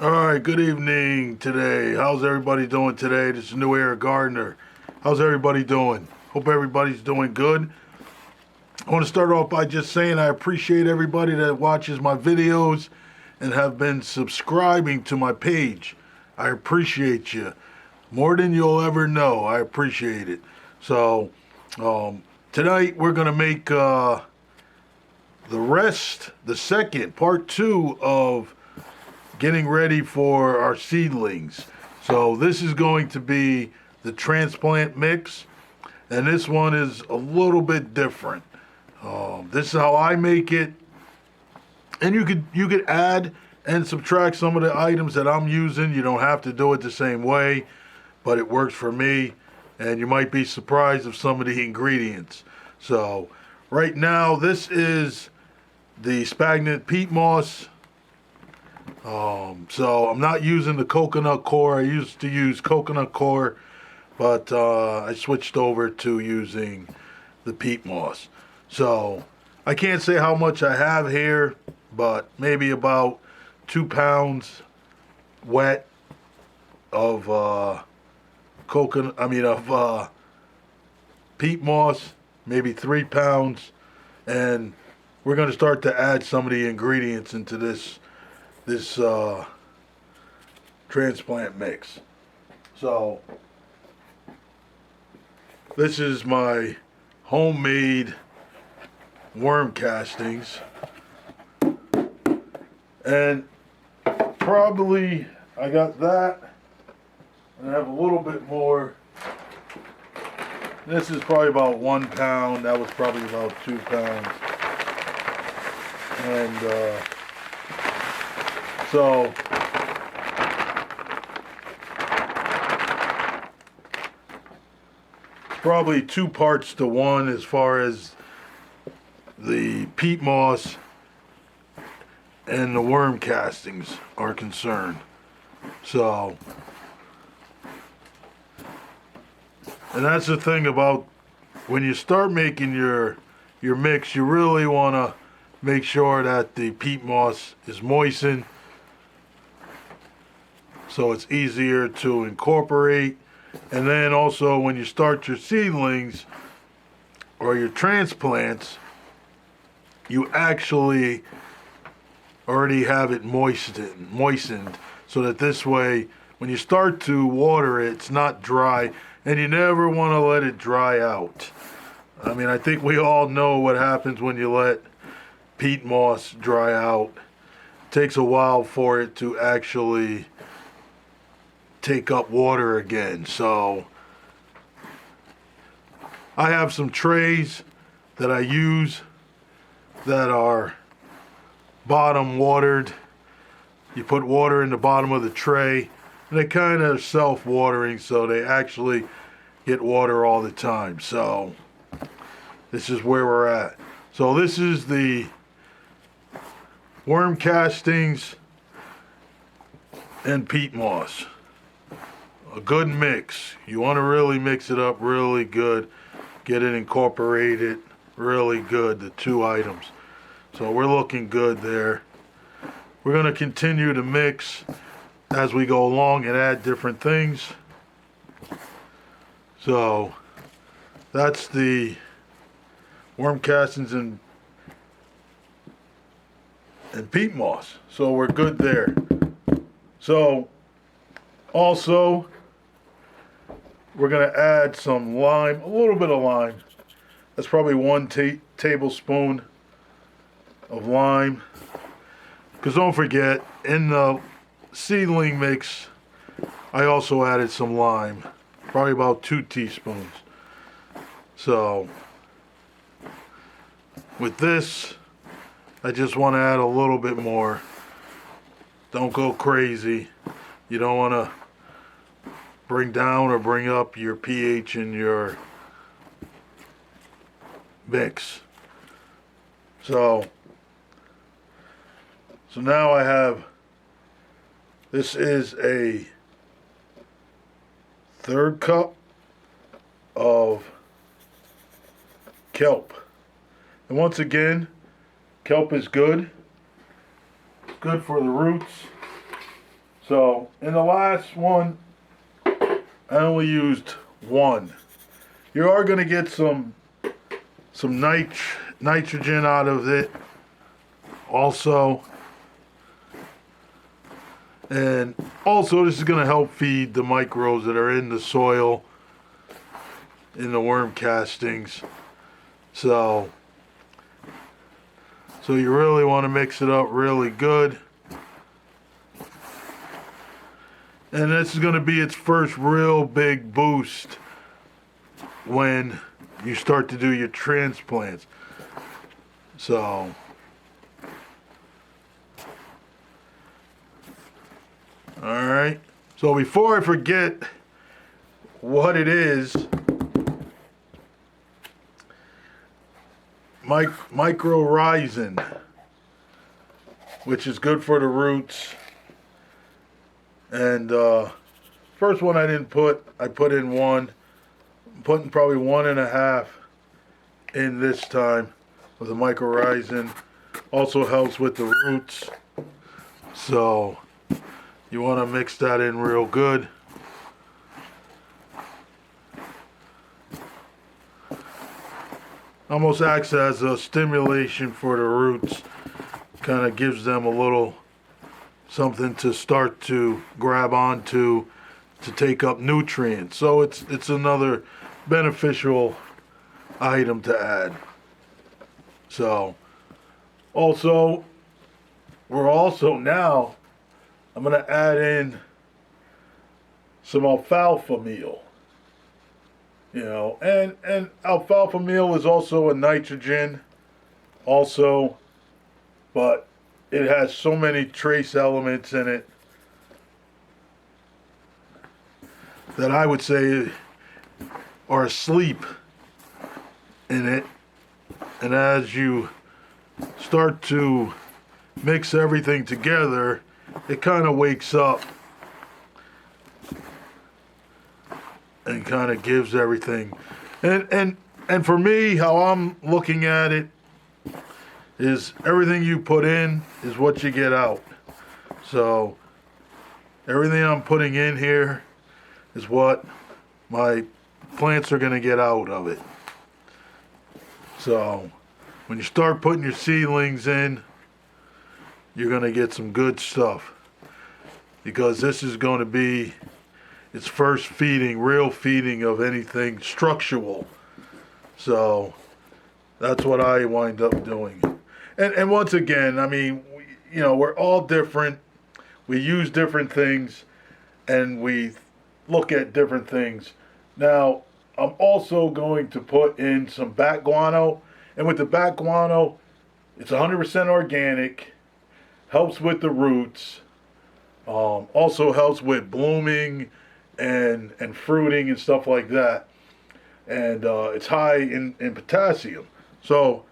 All right, good evening today. How's everybody doing today? This is New Era Gardener. How's everybody doing? Hope everybody's doing good. I want to start off by just saying I appreciate everybody that watches my videos and have been subscribing to my page. I appreciate you more than you'll ever know. I appreciate it. So, tonight we're going to make the second, part two of getting ready for our seedlings. So this is going to be the transplant mix, and this one is a little bit different. This is how I make it, and you could add and subtract some of the items that I'm using. You don't have to do it the same way, but it works for me, and you might be surprised of some of the ingredients. So right now, this is the sphagnum peat moss. So I'm not using the coconut core. I used to use coconut core, but I switched over to using the peat moss. So I can't say how much I have here, but maybe about 2 pounds wet of peat moss, maybe 3 pounds, and we're going to start to add some of the ingredients into this transplant mix. So this is my homemade worm castings, and probably I got that, and I have a little bit more. This is probably about 1 pound. That was probably about 2 pounds, and so probably 2 parts to one as far as the peat moss and the worm castings are concerned. So, and that's the thing about when you start making your mix, you really want to make sure that the peat moss is moistened so it's easier to incorporate. And then also when you start your seedlings or your transplants, you actually already have it moistened so that this way when you start to water it, it's not dry, and you never want to let it dry out. I mean, I think we all know what happens when you let peat moss dry out. It takes a while for it to actually take up water again. So I have some trays that I use that are bottom watered. You put water in the bottom of the tray, and they kind of self-watering, so they actually get water all the time. So this is where we're at. So this is the worm castings and peat moss. A good mix. You want to really mix it up really good. Get it incorporated really good, the two items. So we're looking good there. We're going to continue to mix as we go along and add different things. So that's the worm castings and peat moss. So we're good there. So also we're going to add some lime, a little bit of lime. That's probably 1 tablespoon of lime. Because don't forget, in the seedling mix, I also added some lime, probably about 2 teaspoons. So with this, I just want to add a little bit more. Don't go crazy. You don't want to bring down or bring up your pH in your mix. So now I have, this is a 1/3 cup of kelp. And once again, kelp is good. It's good for the roots. So in the last one, I only used one. You are going to get some nitrogen out of it also. And also this is going to help feed the microbes that are in the soil, in the worm castings. So you really want to mix it up really good. And this is going to be its first real big boost when you start to do your transplants. So all right. So before I forget what it is, mycorrhizine, which is good for the roots. And first one I didn't put, I put in one. I'm putting probably 1.5 in this time of the mycorrhizine. Also helps with the roots. So you want to mix that in real good. Almost acts as a stimulation for the roots. Kind of gives them a little something to start to grab onto to take up nutrients. So it's another beneficial item to add. So also now I'm going to add in some alfalfa meal. You know, and alfalfa meal is also a nitrogen also, but it has so many trace elements in it that I would say are asleep in it. And as you start to mix everything together, it kind of wakes up and kind of gives everything. And for me, how I'm looking at it is everything you put in is what you get out. So everything I'm putting in here is what my plants are going to get out of it. So when you start putting your seedlings in, you're going to get some good stuff, because this is going to be its first real feeding of anything structural. So that's what I wind up doing. And once again, I mean, we're all different. We use different things, and we look at different things. Now, I'm also going to put in some bat guano. And with the bat guano, it's 100% organic, helps with the roots, also helps with blooming and fruiting and stuff like that. And it's high in potassium. So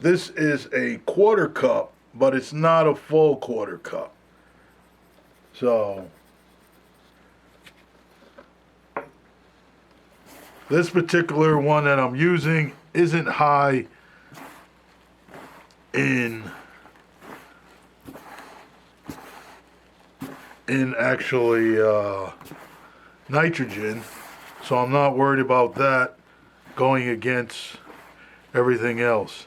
this is a 1/4 cup, but it's not a full 1/4 cup. So this particular one that I'm using isn't high in actually nitrogen, so I'm not worried about that going against everything else.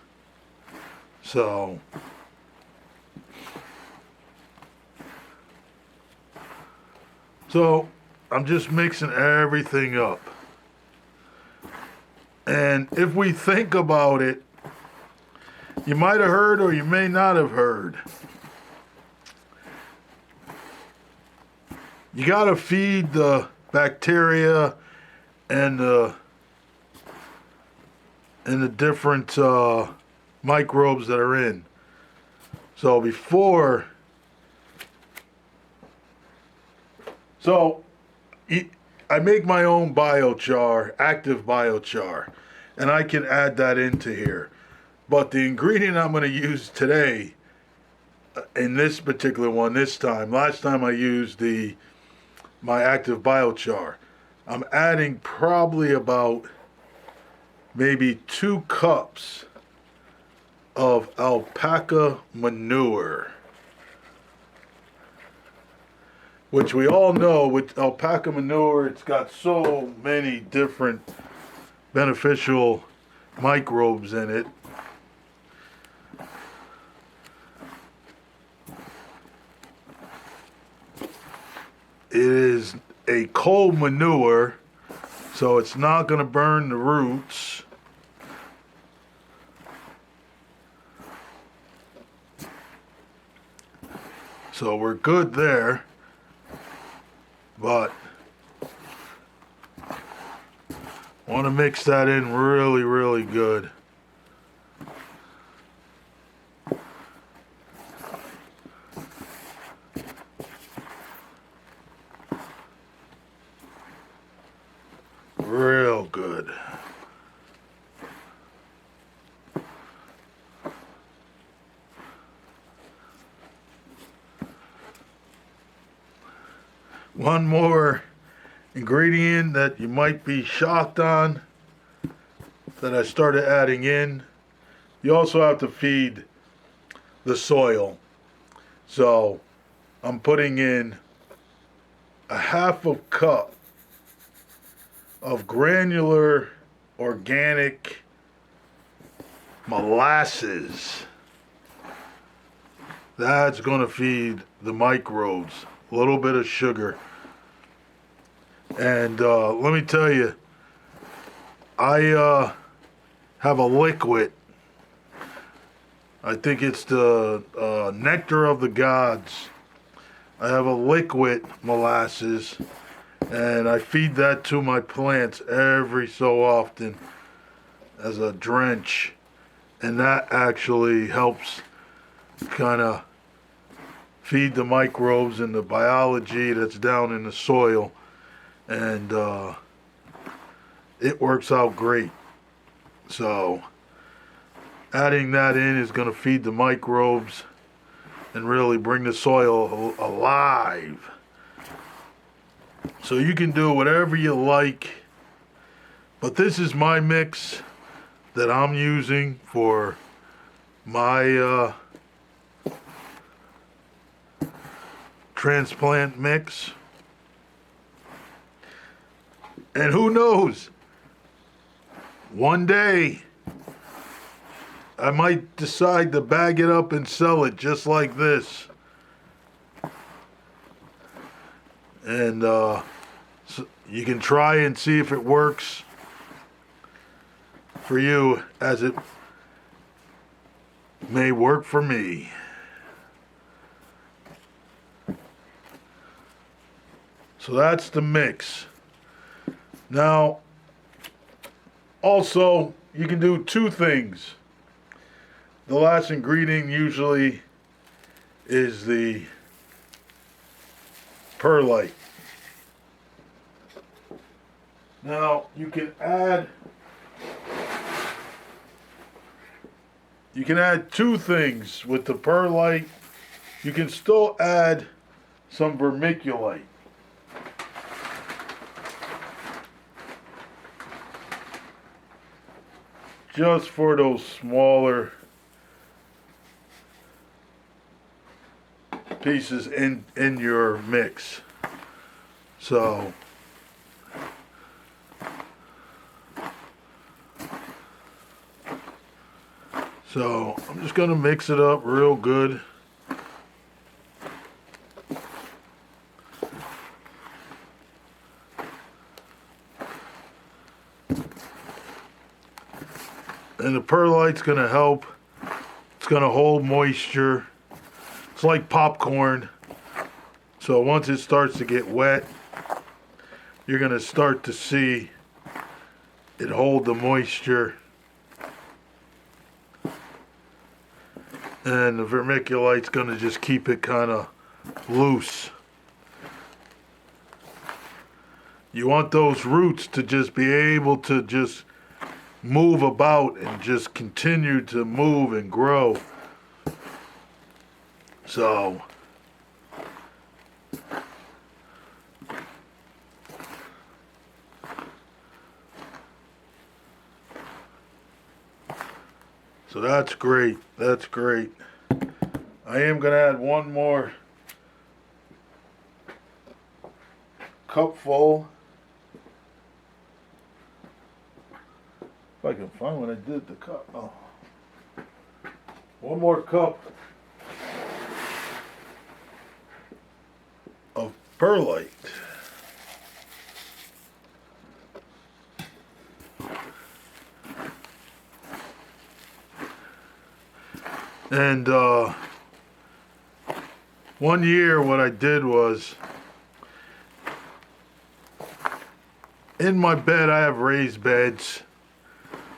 So I'm just mixing everything up. And if we think about it, you might have heard or you may not have heard, you got to feed the bacteria and the different microbes that are in. So I make my own biochar, active biochar, and I can add that into here. But the ingredient I'm going to use today, in this particular one this time, last time I used my active biochar, I'm adding probably about maybe 2 cups of alpaca manure. which we all know with alpaca manure, it's got so many different beneficial microbes in it. It is a cold manure, so it's not going to burn the roots. So we're good there, but want to mix that in really, really good. Real good. One more ingredient that you might be shocked on that I started adding in. You also have to feed the soil. So I'm putting in a half a cup of granular organic molasses. That's going to feed the microbes. A little bit of sugar. And let me tell you, I have a liquid. I think it's the nectar of the gods. I have a liquid molasses, and I feed that to my plants every so often as a drench. And that actually helps kind of feed the microbes and the biology that's down in the soil. And it works out great. So adding that in is going to feed the microbes and really bring the soil alive. So you can do whatever you like, but this is my mix that I'm using for my transplant mix. And who knows, one day I might decide to bag it up and sell it just like this. And so you can try and see if it works for you as it may work for me. So that's the mix. Now, also, you can do two things. The last ingredient usually is the perlite. Now, you can add two things with the perlite. You can still add some vermiculite. Just for those smaller pieces in your mix. So I'm just going to mix it up real good. And the perlite's going to help. It's going to hold moisture. It's like popcorn. So once it starts to get wet, you're going to start to see it hold the moisture. And the vermiculite's going to just keep it kind of loose. You want those roots to just be able to just move about and just continue to move and grow. So that's great. That's great. I am going to add one more cup full. If I can find when I did the cup. Oh. One more cup of perlite. And one year what I did was, in my bed I have raised beds.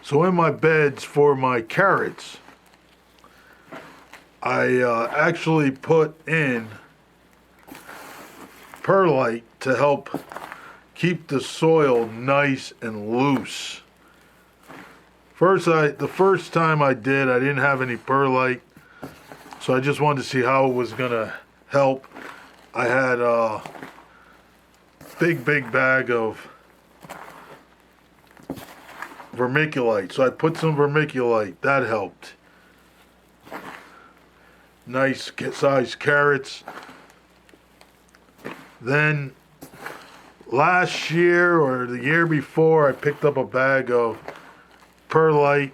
So in my beds for my carrots, I actually put in perlite to help keep the soil nice and loose. The first time I did, I didn't have any perlite, so I just wanted to see how it was gonna help. I had a big bag of vermiculite, so I put some vermiculite. That helped. Nice sized carrots. Then last year or the year before, I picked up a bag of perlite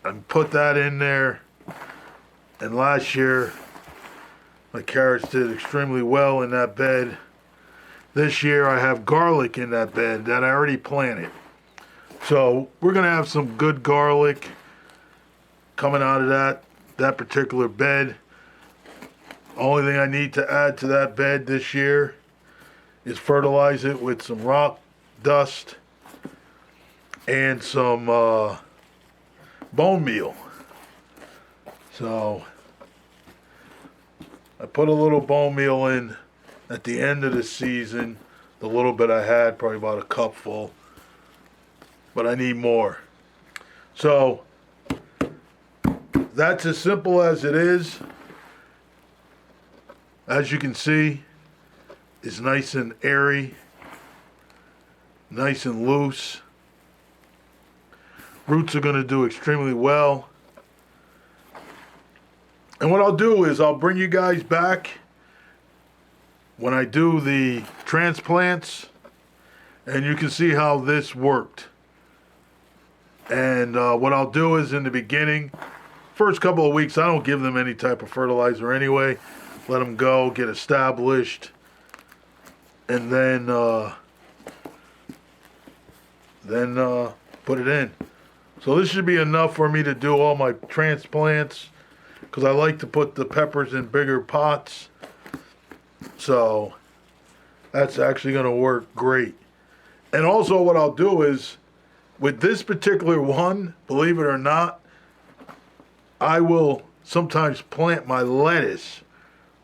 and put that in there. And last year, my carrots did extremely well in that bed. This year, I have garlic in that bed that I already planted. So we're gonna have some good garlic coming out of that particular bed. Only thing I need to add to that bed this year is fertilize it with some rock dust and some bone meal. So I put a little bone meal in at the end of the season. The little bit I had, probably about a cup full, but I need more. So that's as simple as it is. As you can see, it's nice and airy, nice and loose. Roots are going to do extremely well. And what I'll do is I'll bring you guys back when I do the transplants, and you can see how this worked. And what I'll do is in the beginning, first couple of weeks, I don't give them any type of fertilizer anyway. Let them go, get established, and then put it in. So this should be enough for me to do all my transplants, because I like to put the peppers in bigger pots. So that's actually going to work great. And also what I'll do is, with this particular one, believe it or not, I will sometimes plant my lettuce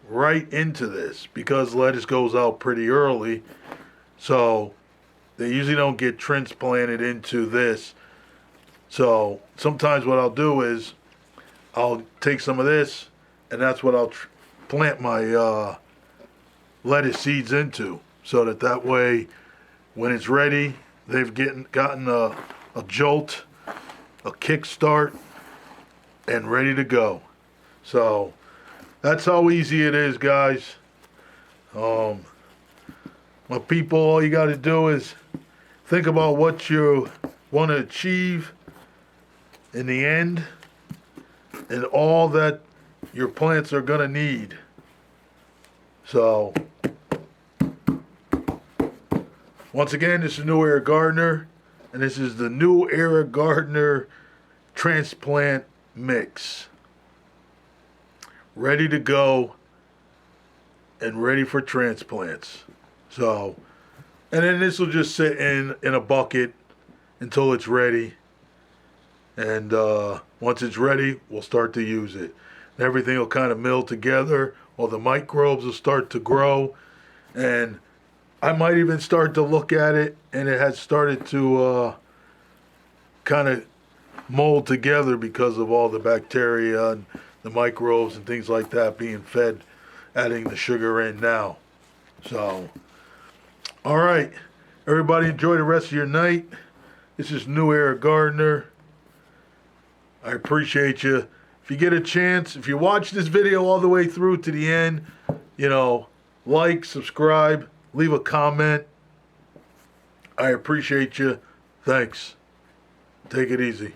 right into this, because lettuce goes out pretty early. So they usually don't get transplanted into this. So sometimes what I'll do is I'll take some of this, and that's what I'll plant my lettuce seeds into, so that way when it's ready, they've gotten a jolt, a kickstart, and ready to go. So that's how easy it is, guys. My people, all you got to do is think about what you want to achieve in the end, and all that your plants are going to need. So once again, this is New Era Gardener, and this is the New Era Gardener Transplant Mix. Ready to go and ready for transplants. So, and then this will just sit in a bucket until it's ready. And once it's ready, we'll start to use it. And everything will kind of meld together. All the microbes will start to grow. And I might even start to look at it, and it has started to kind of mold together because of all the bacteria and the microbes and things like that being fed, adding the sugar in now. So, all right. Everybody enjoy the rest of your night. This is New Era Gardener. I appreciate you. If you get a chance, if you watch this video all the way through to the end, like, subscribe, leave a comment. I appreciate you. Thanks. Take it easy.